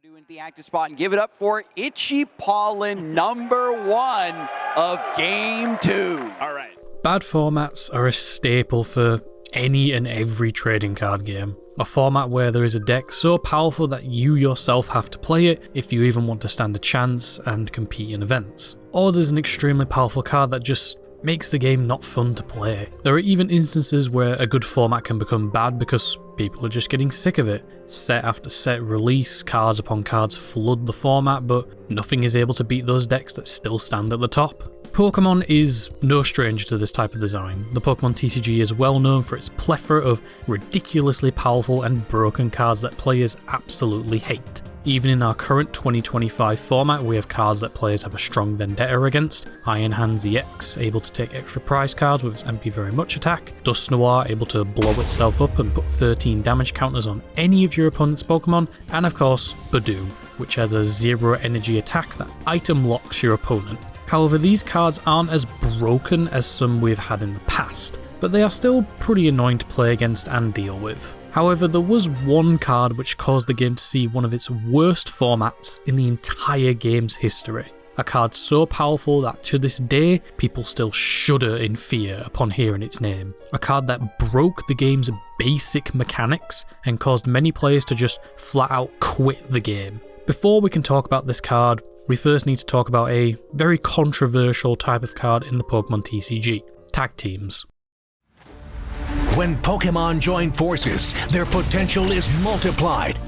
Doing the active spot and give it up for Itchy Pollen, #1 of Game 2. All right. Bad formats are a staple for any and every trading card game. A format where there is a deck so powerful that you yourself have to play it if you even want to stand a chance and compete in events. Or there's an extremely powerful card that just makes the game not fun to play. There are even instances where a good format can become bad because people are just getting sick of it. Set after set release, cards upon cards flood the format, but nothing is able to beat those decks that still stand at the top. Pokemon is no stranger to this type of design. The Pokemon TCG is well known for its plethora of ridiculously powerful and broken cards that players absolutely hate. Even in our current 2025 format, we have cards that players have a strong vendetta against. Iron Hands EX, able to take extra prize cards with its MP Very Much attack. Dusknoir, able to blow itself up and put 13 damage counters on any of your opponent's Pokemon. And of course, Badoo, which has a 0 energy attack that item locks your opponent. However, these cards aren't as broken as some we've had in the past, but they are still pretty annoying to play against and deal with. However, there was one card which caused the game to see one of its worst formats in the entire game's history. A card so powerful that to this day, people still shudder in fear upon hearing its name. A card that broke the game's basic mechanics and caused many players to just flat out quit the game. Before we can talk about this card, we first need to talk about a very controversial type of card in the Pokemon TCG, tag teams. When Pokemon join forces, their potential is multiplied.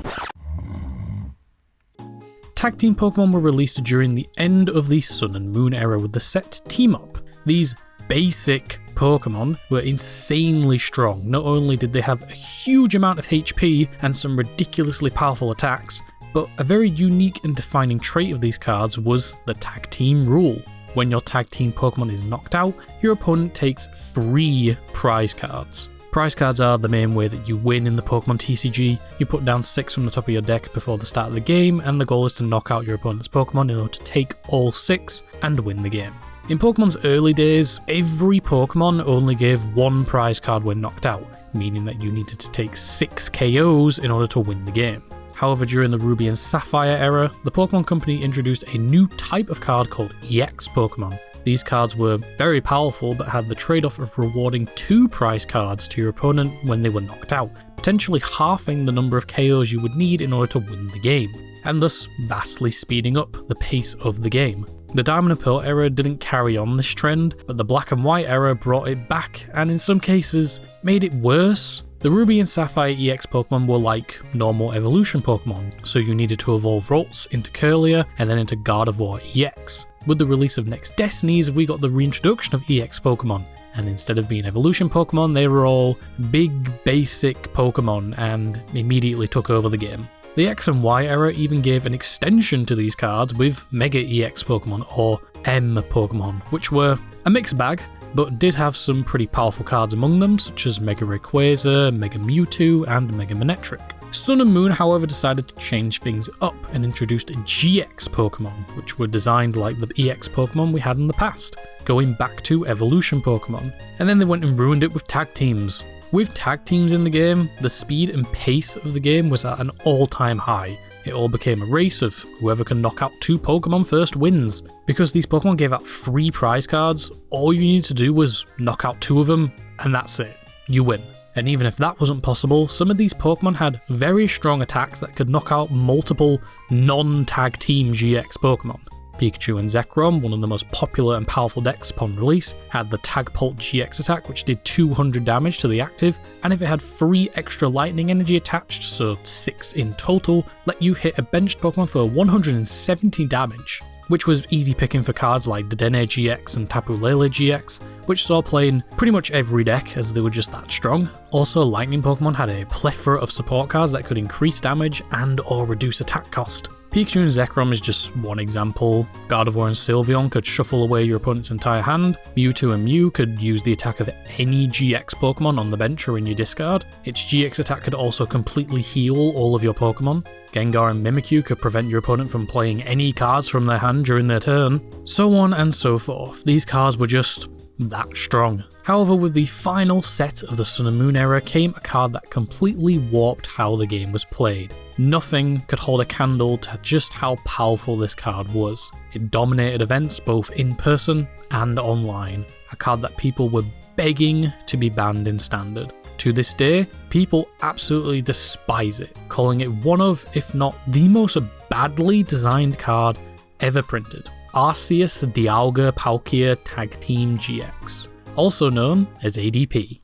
Tag team Pokemon were released during the end of the Sun and Moon era with the set Team Up. These basic Pokemon were insanely strong. Not only did they have a huge amount of HP and some ridiculously powerful attacks, but a very unique and defining trait of these cards was the tag team rule. When your tag team Pokemon is knocked out, your opponent takes 3 prize cards. Prize cards are the main way that you win in the Pokemon TCG. You put down 6 from the top of your deck before the start of the game, and the goal is to knock out your opponent's Pokemon in order to take all 6 and win the game. In Pokemon's early days, every Pokemon only gave 1 prize card when knocked out, meaning that you needed to take 6 KOs in order to win the game. However, during the Ruby and Sapphire era, the Pokemon Company introduced a new type of card called EX Pokemon. These cards were very powerful but had the trade-off of rewarding 2 prize cards to your opponent when they were knocked out, potentially halving the number of KOs you would need in order to win the game, and thus vastly speeding up the pace of the game. The Diamond and Pearl era didn't carry on this trend, but the Black and White era brought it back and in some cases made it worse. The Ruby and Sapphire EX Pokemon were like normal evolution Pokemon, so you needed to evolve Ralts into Curlier and then into Gardevoir EX. With the release of Next Destinies, we got the reintroduction of EX Pokemon, and instead of being evolution Pokemon, they were all big, basic Pokemon and immediately took over the game. The X and Y era even gave an extension to these cards with Mega EX Pokemon, or M Pokemon, which were a mixed bag, but did have some pretty powerful cards among them, such as Mega Rayquaza, Mega Mewtwo, and Mega Manectric. Sun and Moon, however, decided to change things up and introduced GX Pokemon, which were designed like the EX Pokemon we had in the past, going back to evolution Pokemon. And then they went and ruined it with tag teams. With tag teams in the game, the speed and pace of the game was at an all-time high. It all became a race of whoever can knock out 2 Pokemon first wins. Because these Pokemon gave out 3 prize cards, all you needed to do was knock out 2 of them, and that's it. You win. And even if that wasn't possible, some of these Pokemon had very strong attacks that could knock out multiple non-tag team GX Pokemon. Pikachu and Zekrom, one of the most popular and powerful decks upon release, had the Tagpult GX attack which did 200 damage to the active, and if it had 3 extra lightning energy attached, so 6 in total, let you hit a benched Pokemon for 170 damage, which was easy picking for cards like Dedenne GX and Tapu Lele GX, which saw play in pretty much every deck as they were just that strong. Also, Lightning Pokemon had a plethora of support cards that could increase damage and or reduce attack cost. Pikachu and Zekrom is just one example. Gardevoir and Sylveon could shuffle away your opponent's entire hand. Mewtwo and Mew could use the attack of any GX Pokemon on the bench or in your discard. Its GX attack could also completely heal all of your Pokemon. Gengar and Mimikyu could prevent your opponent from playing any cards from their hand during their turn. So on and so forth. These cards were just that strong. However, with the final set of the Sun and Moon era came a card that completely warped how the game was played. Nothing could hold a candle to just how powerful this card was. It dominated events both in person and online, a card that people were begging to be banned in Standard. To this day, people absolutely despise it, calling it one of, if not the most badly designed card ever printed. Arceus Dialga Palkia Tag Team GX, also known as ADP.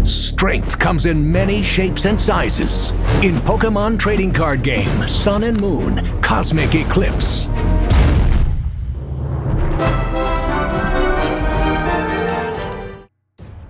Strength comes in many shapes and sizes. In Pokemon trading card game Sun and Moon Cosmic Eclipse.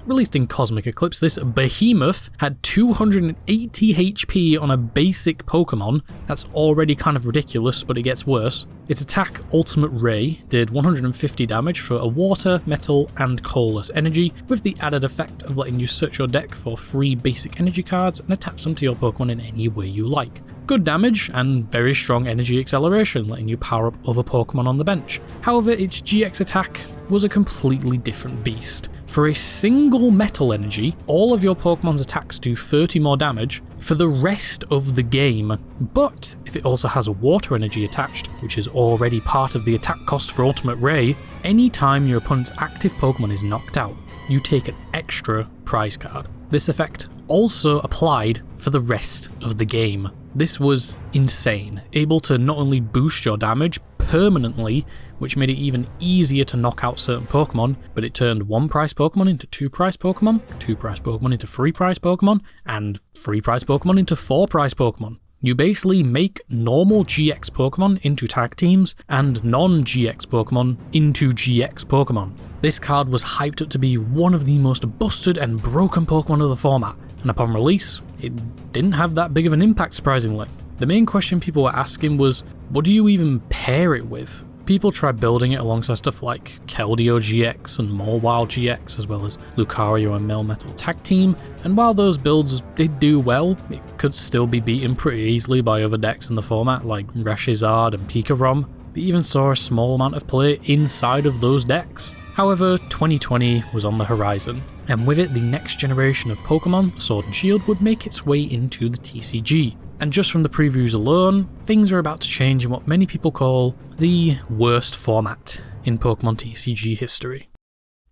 Released in Cosmic Eclipse, this behemoth had 280 HP on a basic Pokemon. That's already kind of ridiculous, but it gets worse. Its attack, Ultimate Ray, did 150 damage for a water, metal, and colorless energy, with the added effect of letting you search your deck for free basic energy cards and attach them to your Pokemon in any way you like. Good damage, and very strong energy acceleration, letting you power up other Pokemon on the bench. However, its GX attack was a completely different beast. For a single metal energy, all of your Pokemon's attacks do 30 more damage for the rest of the game, but if it also has a water energy attached, which is already part of the attack cost for Ultimate Ray, anytime your opponent's active Pokemon is knocked out, you take an extra prize card. This effect also applied for the rest of the game. This was insane, able to not only boost your damage permanently, which made it even easier to knock out certain Pokemon, but it turned 1 prize Pokemon into 2 prize Pokemon, 2 prize Pokemon into 3 prize Pokemon, and 3 prize Pokemon into 4 prize Pokemon. You basically make normal GX Pokemon into tag teams and non-GX Pokemon into GX Pokemon. This card was hyped up to be one of the most busted and broken Pokemon of the format, and upon release, it didn't have that big of an impact surprisingly. The main question people were asking was, what do you even pair it with? People tried building it alongside stuff like Keldeo GX and Mawile GX, as well as Lucario and Melmetal Tag Team, and while those builds did do well, it could still be beaten pretty easily by other decks in the format like Reshizard and Pikarom. They even saw a small amount of play inside of those decks. However, 2020 was on the horizon, and with it the next generation of Pokemon, Sword and Shield, would make its way into the TCG. And just from the previews alone, things are about to change in what many people call the worst format in Pokemon TCG history.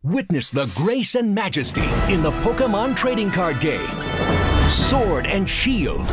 Witness the grace and majesty in the Pokemon trading card game Sword and Shield.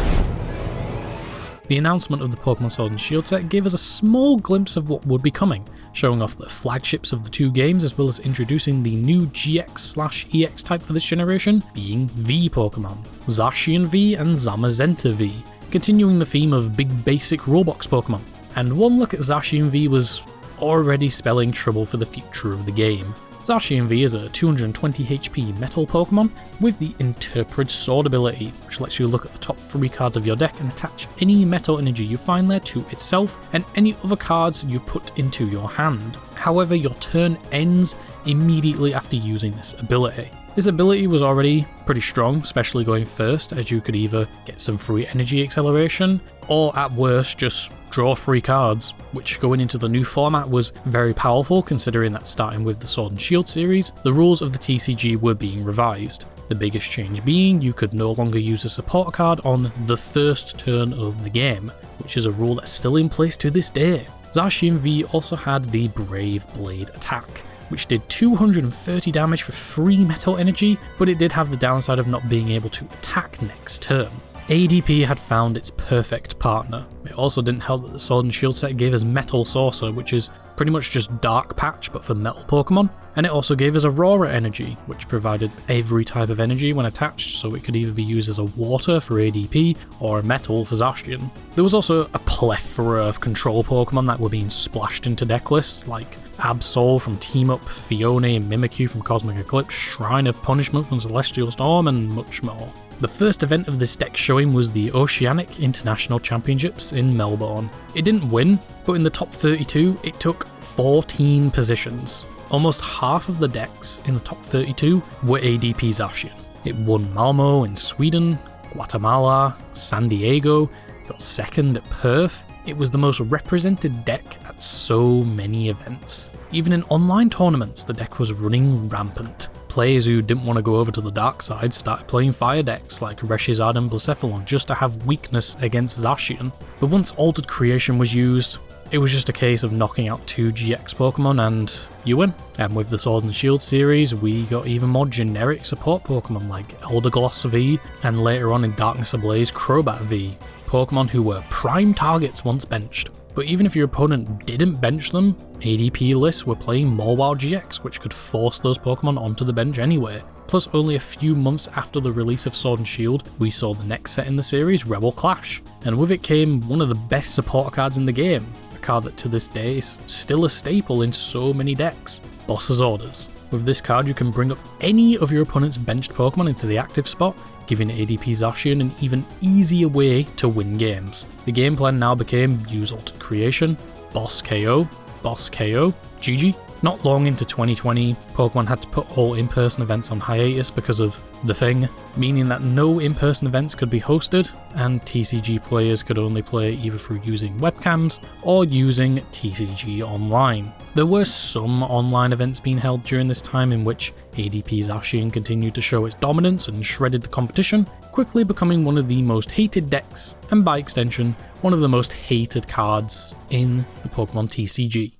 The announcement of the Pokemon Sword and Shield set gave us a small glimpse of what would be coming, showing off the flagships of the two games as well as introducing the new GX/EX type for this generation, being V Pokemon, Zacian V and Zamazenta V, continuing the theme of big basic Roblox Pokemon. And one look at Zacian V was already spelling trouble for the future of the game. Zacian V is a 220 HP metal Pokemon with the Interpret Sword ability, which lets you look at the top 3 cards of your deck and attach any metal energy you find there to itself and any other cards you put into your hand. However, your turn ends immediately after using this ability. This ability was already pretty strong, especially going first, as you could either get some free energy acceleration, or at worst just draw 3 cards, which going into the new format was very powerful considering that starting with the Sword and Shield series, the rules of the TCG were being revised. The biggest change being you could no longer use a support card on the first turn of the game, which is a rule that's still in place to this day. Zacian V also had the Brave Blade attack, which did 230 damage for 3 metal energy, but it did have the downside of not being able to attack next turn. ADP had found its perfect partner. It also didn't help that the Sword and Shield set gave us Metal Saucer, which is pretty much just Dark Patch but for metal Pokemon, and it also gave us Aurora Energy, which provided every type of energy when attached, so it could either be used as a water for ADP or a metal for Zacian. There was also a plethora of control Pokemon that were being splashed into deck lists, like Absol from Team Up, Fione and Mimikyu from Cosmic Eclipse, Shrine of Punishment from Celestial Storm, and much more. The first event of this deck showing was the Oceanic International Championships in Melbourne. It didn't win, but in the top 32 it took 14 positions. Almost half of the decks in the top 32 were ADP Zacian. It won Malmo in Sweden, Guatemala, San Diego, got second at Perth. It was the most represented deck at so many events. Even in online tournaments, the deck was running rampant. Players who didn't want to go over to the dark side started playing fire decks like Reshizard and Blacephalon just to have weakness against Zacian. But once Altered Creation was used, it was just a case of knocking out 2 GX Pokemon and you win. And with the Sword and Shield series, we got even more generic support Pokemon like Eldergloss V and later on in Darkness Ablaze Crobat V, Pokemon who were prime targets once benched. But even if your opponent didn't bench them, ADP lists were playing more WoW GX, which could force those Pokemon onto the bench anyway. Plus, only a few months after the release of Sword and Shield, we saw the next set in the series, Rebel Clash, and with it came one of the best support cards in the game, a card that to this day is still a staple in so many decks, Boss's Orders. With this card you can bring up any of your opponent's benched Pokemon into the active spot, giving ADP Zacian an even easier way to win games. The game plan now became use Altered Creation, Boss KO, GG. Not long into 2020, Pokemon had to put all in-person events on hiatus because of the thing, meaning that no in-person events could be hosted, and TCG players could only play either through using webcams or using TCG Online. There were some online events being held during this time in which ADP Zacian continued to show its dominance and shredded the competition, quickly becoming one of the most hated decks, and by extension, one of the most hated cards in the Pokemon TCG.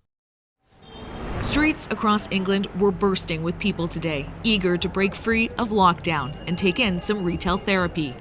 Streets across England were bursting with people today, eager to break free of lockdown and take in some retail therapy.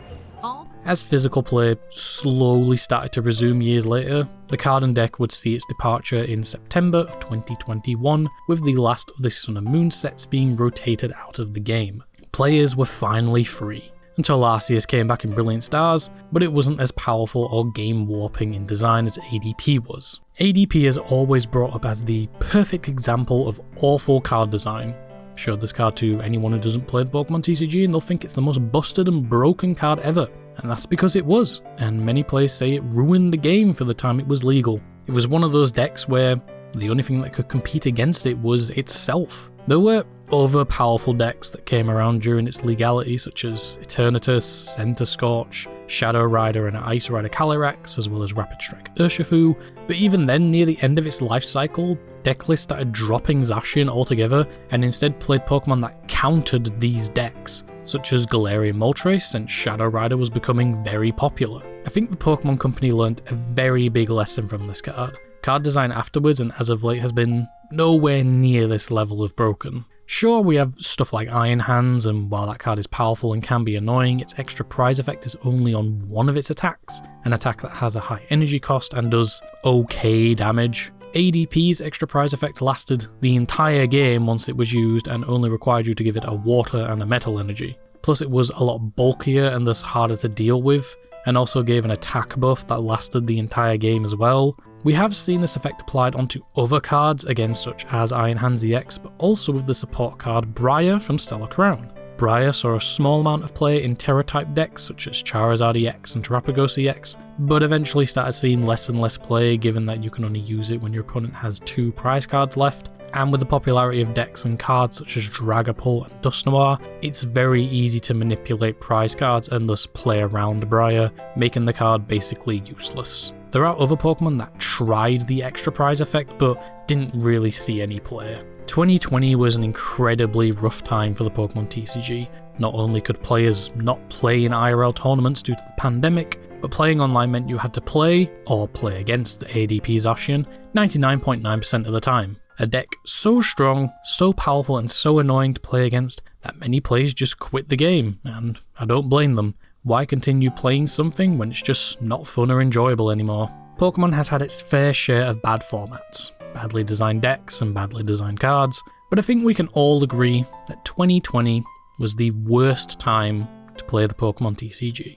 As physical play slowly started to resume years later, the card and deck would see its departure in September of 2021, with the last of the Sun and Moon sets being rotated out of the game. Players were finally free, until Arceus came back in Brilliant Stars, but it wasn't as powerful or game warping in design as ADP was. ADP is always brought up as the perfect example of awful card design. Showed this card to anyone who doesn't play the Pokemon TCG and they'll think it's the most busted and broken card ever. And that's because it was, and many players say it ruined the game for the time it was legal. It was one of those decks where the only thing that could compete against it was itself. There were other powerful decks that came around during its legality, such as Eternatus, Centiskorch, Shadow Rider and Ice Rider Calyrex, as well as Rapid Strike Urshifu, but even then, near the end of its life cycle, deck lists started dropping Zacian altogether and instead played Pokemon that countered these decks, such as Galarian Moltres, and Shadow Rider was becoming very popular. I think the Pokemon Company learned a very big lesson from this card. Card design afterwards and as of late has been nowhere near this level of broken. Sure, we have stuff like Iron Hands, and while that card is powerful and can be annoying, its extra prize effect is only on one of its attacks, an attack that has a high energy cost and does okay damage. ADP's extra prize effect lasted the entire game once it was used and only required you to give it a water and a metal energy. Plus it was a lot bulkier and thus harder to deal with, and also gave an attack buff that lasted the entire game as well. We have seen this effect applied onto other cards, again such as Iron Hands EX, but also with the support card Briar from Stellar Crown. Briar saw a small amount of play in Terra-type decks such as Charizard EX and Terrapagos EX, but eventually started seeing less and less play given that you can only use it when your opponent has 2 prize cards left. And with the popularity of decks and cards such as Dragapult and Dusknoir, it's very easy to manipulate prize cards and thus play around Briar, making the card basically useless. There are other Pokemon that tried the extra prize effect but didn't really see any play. 2020 was an incredibly rough time for the Pokemon TCG. Not only could players not play in IRL tournaments due to the pandemic, but playing online meant you had to play, or play against, ADP Zacian 99.9% of the time. A deck so strong, so powerful and so annoying to play against that many players just quit the game, and I don't blame them. Why continue playing something when it's just not fun or enjoyable anymore? Pokemon has had its fair share of bad formats, badly designed decks and badly designed cards, but I think we can all agree that 2020 was the worst time to play the Pokemon TCG.